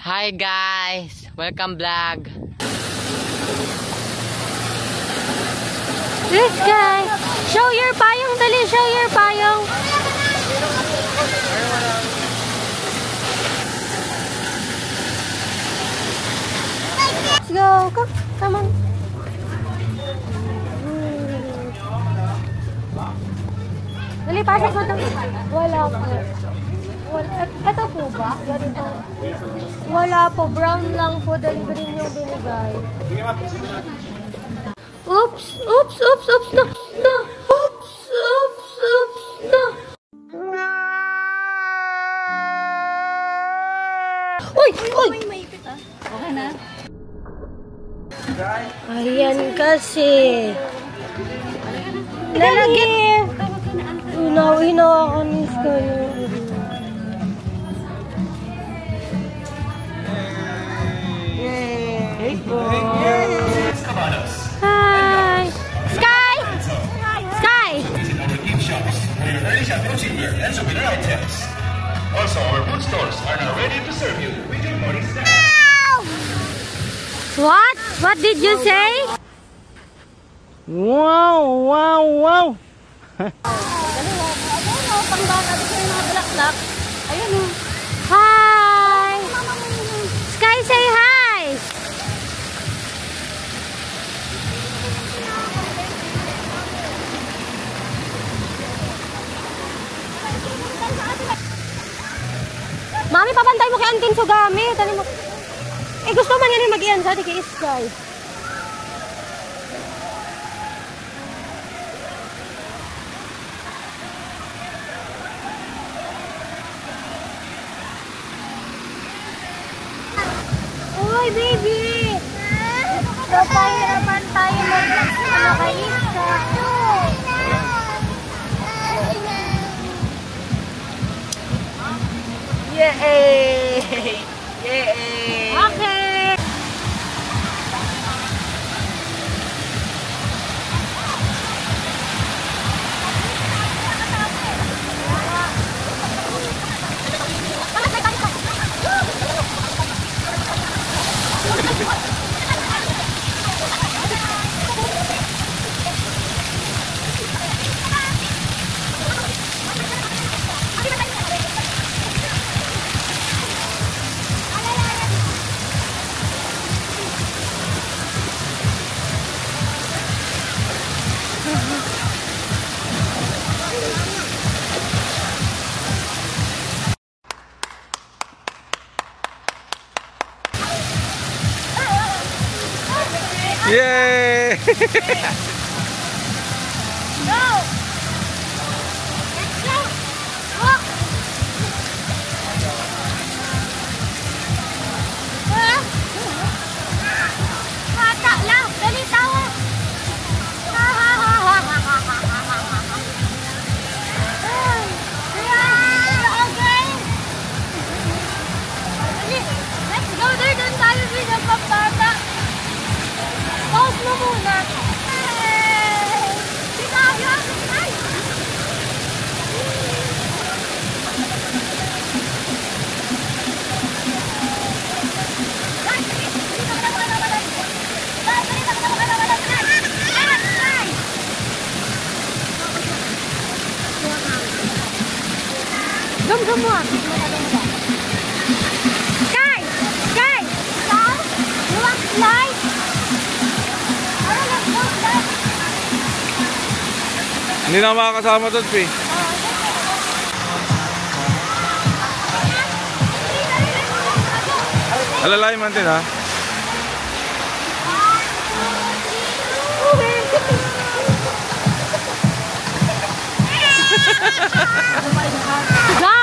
Hi guys, welcome vlog. This guy, show your payong, dali, show your payong. Let's go, come on. Dali, pasok mo ito. Wala po. Ito po ba? Ganito. Wala po, brown lang po, dali green yung binigay. Oops, oops, oops, oops, no, no, oops, oops, oops, no. Uy, uy! Maipit ah. Okay na? Ayan kasi. Lalagyan. Unawi na ako ni Sky. Yay! Hi! Sky! Sky! Also, our food stores are now ready to serve you with your morning snack. What? What did you say? Wow, wow, wow. Hi! Sky, say hi! Mami, papantay mo kay Antin Sugami. Eh, gusto man yan yung mag-iyan sa kay Sky. Uy, baby! Napahirapan tayo mag-ano kay Iska. Yay! Yay! Okay! Yay! Go! Let's go! Walk! Bata lang! Dali, tawa! Let's go there! Doon tayo din ang pampata! Pause mo muna! Gum-gum mo! Sky! Sky! You want to slide? Hindi na makakasama doon, Pi. Alalay man din, ha? Go!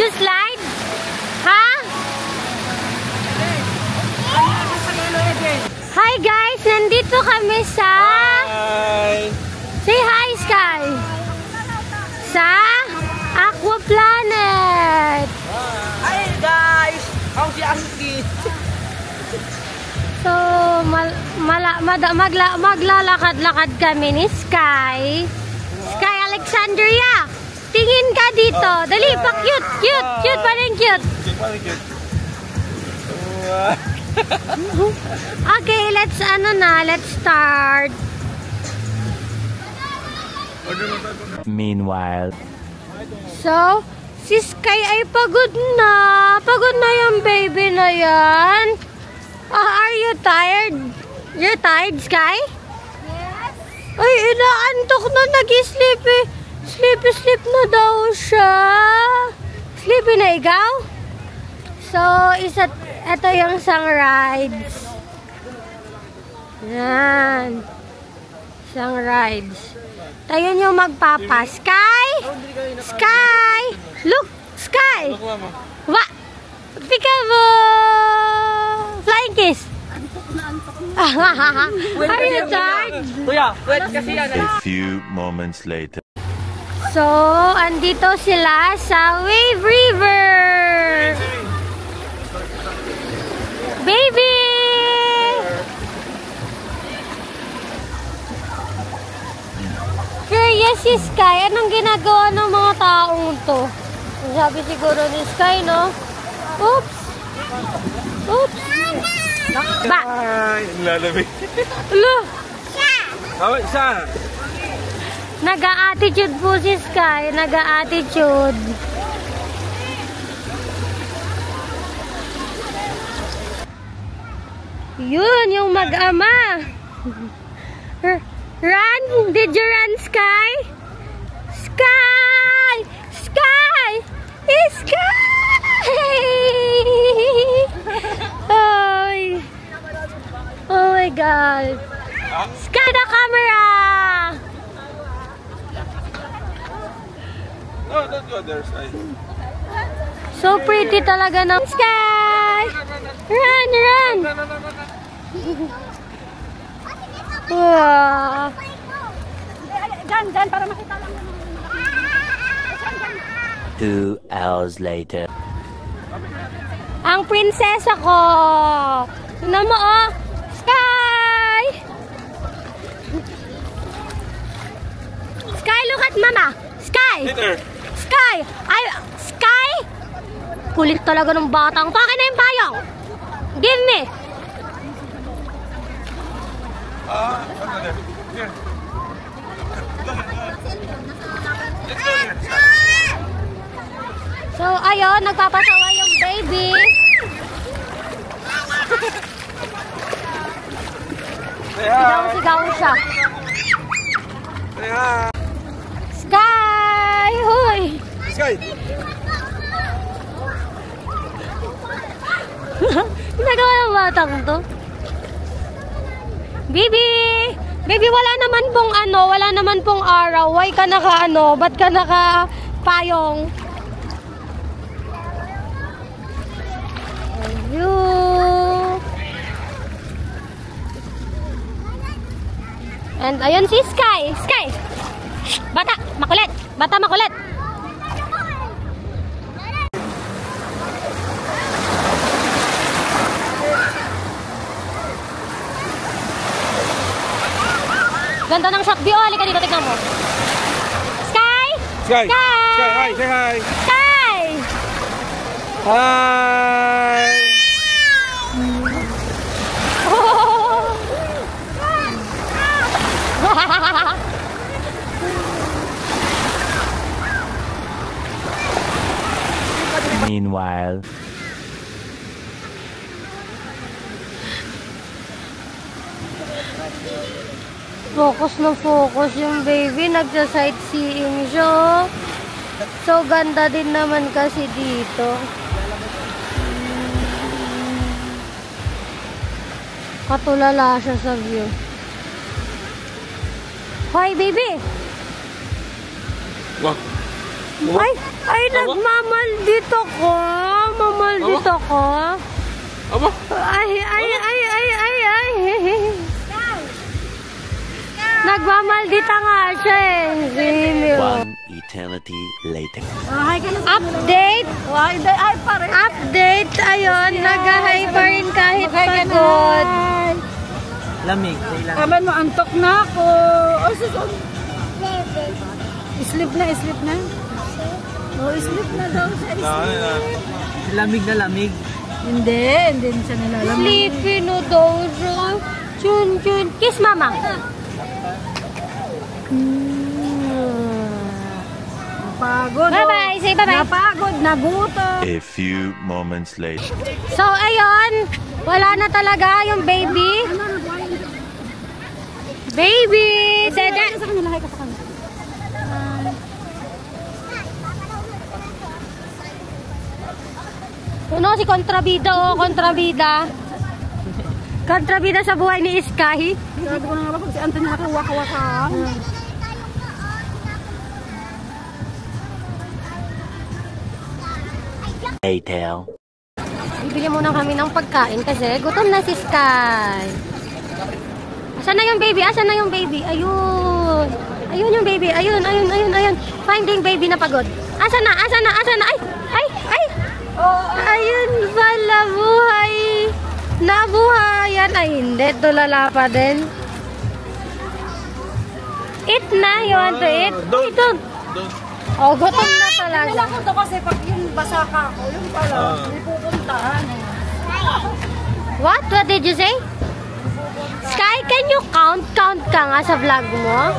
to slide? Ha? Hi guys! Nandito kami sa... Hi! Say hi, Sky! Sa Aqua Planet! Hi guys! Ako si Asti. So, maglalakad-lakad kami ni Sky. Sky Alexandria! Tingin ka dito! Dali, pa-cute! Cute! Cute pa rin cute! Okay, let's start. Meanwhile, So, si Sky ay pagod na. Pagod na yung baby na yan. Are you tired? You're tired, Sky? Yes. Ay, inaantok na. Nag-sleepy. Sleep na daw siya. Sleepy na ikaw? So, ito yung isang rides. Yan. Isang rides. Tayo yung magpapa. Sky! Sky! Look! Sky! Wa! Peekaboo! Flying kiss! Are you tired? Kuya, wait kasi yan. a few moments later. So, andito sila sa Wave River! Baby! Curious si Sky, anong ginagawa ng mga taong to? Sabi siguro ni Sky, no? Oops! Oops! Ba! Hi! Lalamig. Alo! Oh, isa! Nag-a-attitude po si Sky. Nag-a-attitude. Yun, yung mag-ama. Run! Did you run, Sky? Sky! Sky! Sky! Oh my God. Sky, the camera! No, don't go there, Sky. So pretty talaga ng Sky! Run! Run! Wow! Diyan, para makita lang. 2 hours later. Ang prinsesa ko! Tignan mo, oh! Sky! Sky, look at mama! Sky! Later. Sky! Sky! Kulit talaga ng batang. Akin na yung payong! Give me! Ano there? Here. Let's go here. So, ayun, nagpapasawa yung baby. Say hi. Sigaw siya. Say hi. Sky! Hoy! Sky. Nagawa ng batang to. Baby! Baby, wala naman pong araw. Why ka ba't ka payong? Ayun. And ayun si Sky. Sky! Bata, makulit! Bata, makulit! Ganda ng shot view. Halika dito, tignan mo. Sky! Sky. Sky! Sky, hi. Say hi. Sky! Hi. Meanwhile, Focus na focus yung baby. Nagsa-sightseeing siya. So, ganda din naman kasi dito. Katulala siya sa view. Hoy, baby! Wow. Ay, nagmamaldit ako. Mamaldit ako. Aba? Ay. Nagmamaldita nga siya eh. One eternity later. Update. Update. Ayun, nag-hi pa rin kahit pagod. Lamig. Aban mo, antok na ako. Sleep na. Sleep na daw siya. Lamig na lamig. Hindi siya nilalamig. Sleepy no daw siya. Chun. Kiss mama. Napagod. Bye-bye. Say bye-bye. Napagod, nagutom. A few moments later. So, ayun. Wala na talaga yung baby. Baby! Dada! Sa kanila, hay ka sa kanila. Ano si Kontrabida Kontrabida. Kontrabida sa buhay ni Sky. Sabi ko na nga ba, pag si Anthony nakawaka-waka. Later. Bibigyan muna kami ng pagkain kasi gutom na si Sky. Asan na yung baby? Asan na yung baby? Ayun. Ayun yung baby. Ayun. Finding baby na pagod. Asan na? Ay! Ayun pala, buhay. Nabuhayan. Ay, hindi. Tulala pa din. Eat na. You want to eat? Ito. Oh, gutom na talaga. Kailangan ko to kasi pag yung basa ka ako, yung pala, may pupuntahan. What? What did you say? Sky, can you count? Count ka nga sa vlog mo.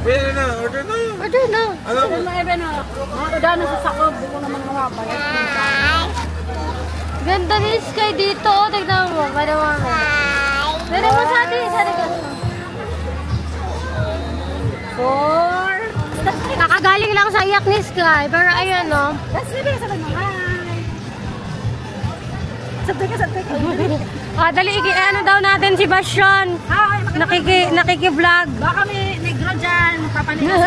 Pwede na, order na. Order na. Ano? Kung na na, mga na sa sakob, di ko naman mawapay. Ganda ni Sky dito. Oh, tignan mo. Pwede mo. Pwede mo sa atin. Four. Nakagaling lang sa iyak ni Sky. Pero ayun, no. Let's live sa lang. Hi. Sabay ka. Dali, ano daw natin si Basyon. Hi. Nakiki-vlog. Baka may negro dyan. Papanigas.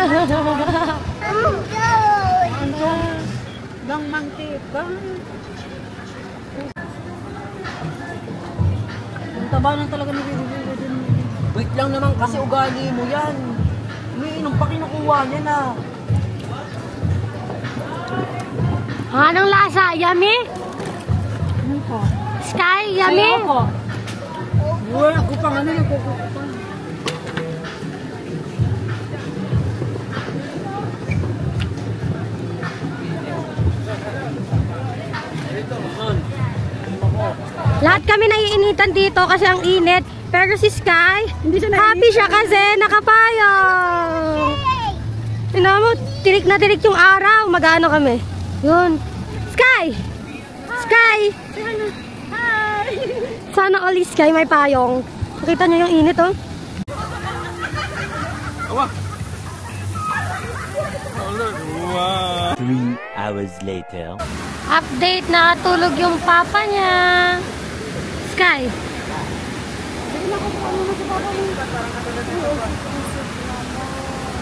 Bang mangtip. Ang taba na talaga ni Bibi din. Wait lang naman kasi ugali mo yan. Umiinom pa kinukuha niya na. Anong lasa? Yummy? Ano ko? Sky, yummy? Ayoko. Wala ko pang ano, nagkukupa. Lahat kami naiinitan dito kasi ang init. Pero si Sky, happy siya kasi nakapayong. Tingnan mo, tirik na tirik yung araw. Mag-ano kami. Yun. Sky! Sky! Hi! Sana all is Sky may payong. Nakita niyo yung init, oh. Awa. Wow. 3 hours later. Update, nakatulog yung papa niya. Sky.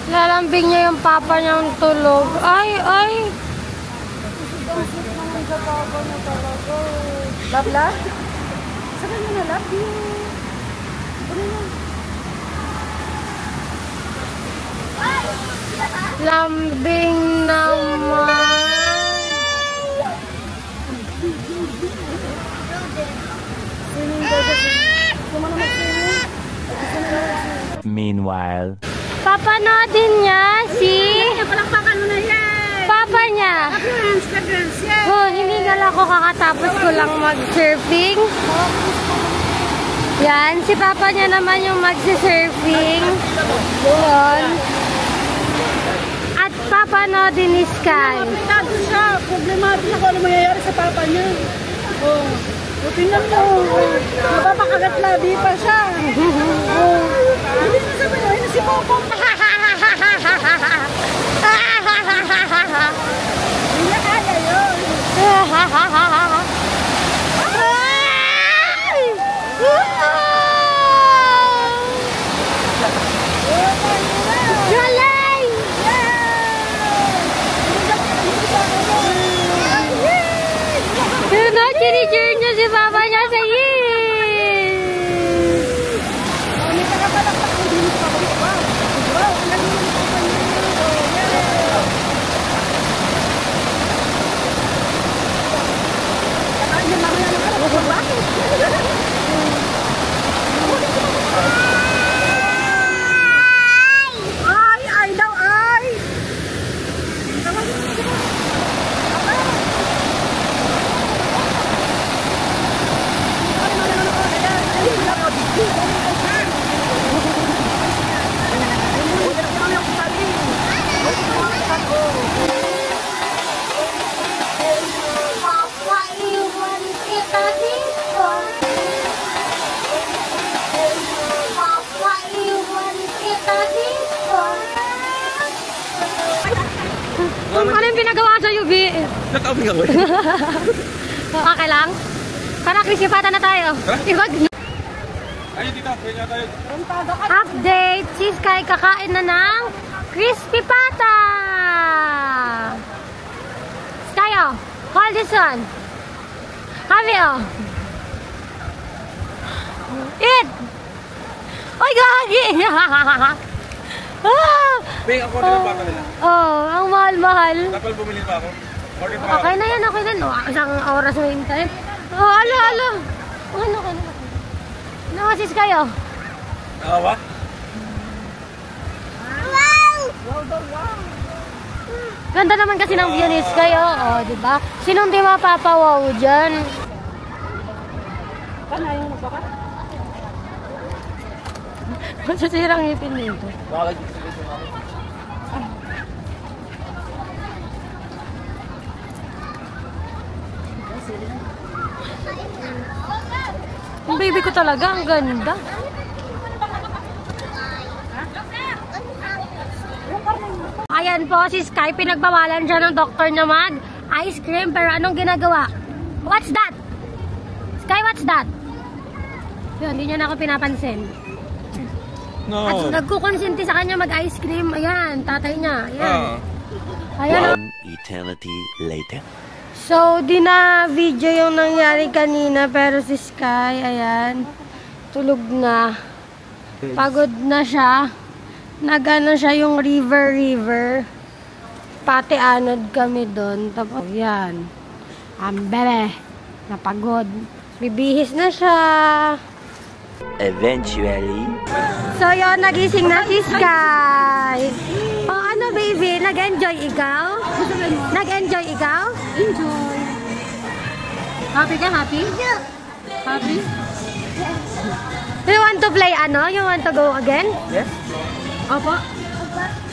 Lalambing niya yung papa niyang tulog. Ay. Labla? Sabi mo na love you. Lambing naman. Meanwhile. Papanoodin niya si Palakpakan mo na yan. papa niya. Girls, yeah. Oh, hindi nga lang ako kakatapos ko lang mag-surfing. Yan, si papa niya naman yung mag-surfing. Doon. At papanoodin ni Sky. Apektado siya. Problemado siya kung ano mangyayari sa papa niya. Oh. Tingnan mo. Mapapakagat labi pa siya. Oh. Hindi mo sabi mo, yun si papa. Hindi na kaya yun. Galing! si Papa niya sa yes! May tagapalakpak ko din sa pabalik. Wow! Wow! Ang galing mo sa pabalik. Saka yung mamaya na pala. Bakit? Ay! Ay daw! Ay! Papaiwan kita dito. Papaiwan kita dito. Ano yung pinagawa sa'yo, B? Nag-outing ako eh. Okay lang? Para krisipata na tayo. Iwag na. Ayun dito, kaya nga tayo. Update! Si Sky kakain na ng crispy pata! Sky, oh! Hold this one! Happy, oh! Eat! Oy, gagi! Bing, ako na yung bata nila. Oh, ang mahal-mahal. Tapal bumili pa ako. Order pa ako. Okay na yan, okay na. No, isang oras na yung time. Oh, alo, alo. Ano ka na? Ano si Sky, oh? Nakawa? Ganda naman kasi ng view ni Sky, oh, diba? Sinong di mapapawaw dyan? Ayaw magpakat? Masasirang ngipin nito. Ang baby ko talaga, ang ganda. Ayan po, si Sky, pinagbawalan siya ng doktor na mag-ice cream, pero anong ginagawa? What's that? Sky, what's that? Yun, hindi niya na ako pinapansin. No. At nagkukonsinti sa kanya mag-ice cream. Ayan, tatay niya. Ayan. Ayan. One eternity later. So, di na video yung nangyari kanina, pero si Sky, ayan, tulog na. Pagod na siya. Nagano siya yung river. Pati anod kami doon. Tapos, yan. Ang bebe. Napagod. Bibihis na siya. Eventually. So, yun, nagising na si Sky. Oh, ano, baby? Nag-enjoy ikaw? Nag-enjoy ikaw? Enjoy. Happy ka? Happy? Happy? You want to play ano? You want to go again? Yes? Opo.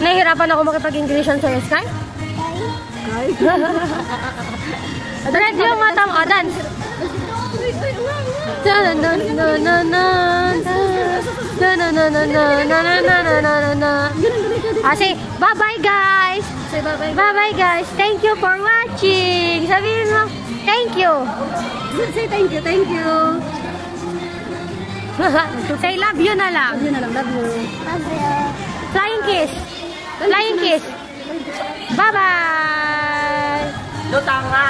Nahihirapan ako makipag-Englishan sa'yo, Sky? Kay? Red yung mata mo. Dance. Say, bye-bye guys! Say bye-bye. Bye-bye guys! Thank you for watching! Sabihin mo, thank you! Say thank you, thank you. Say love you na lang. Love you na lang, love you. Flying kiss! Flying kiss! Bye-bye! Lutang nga!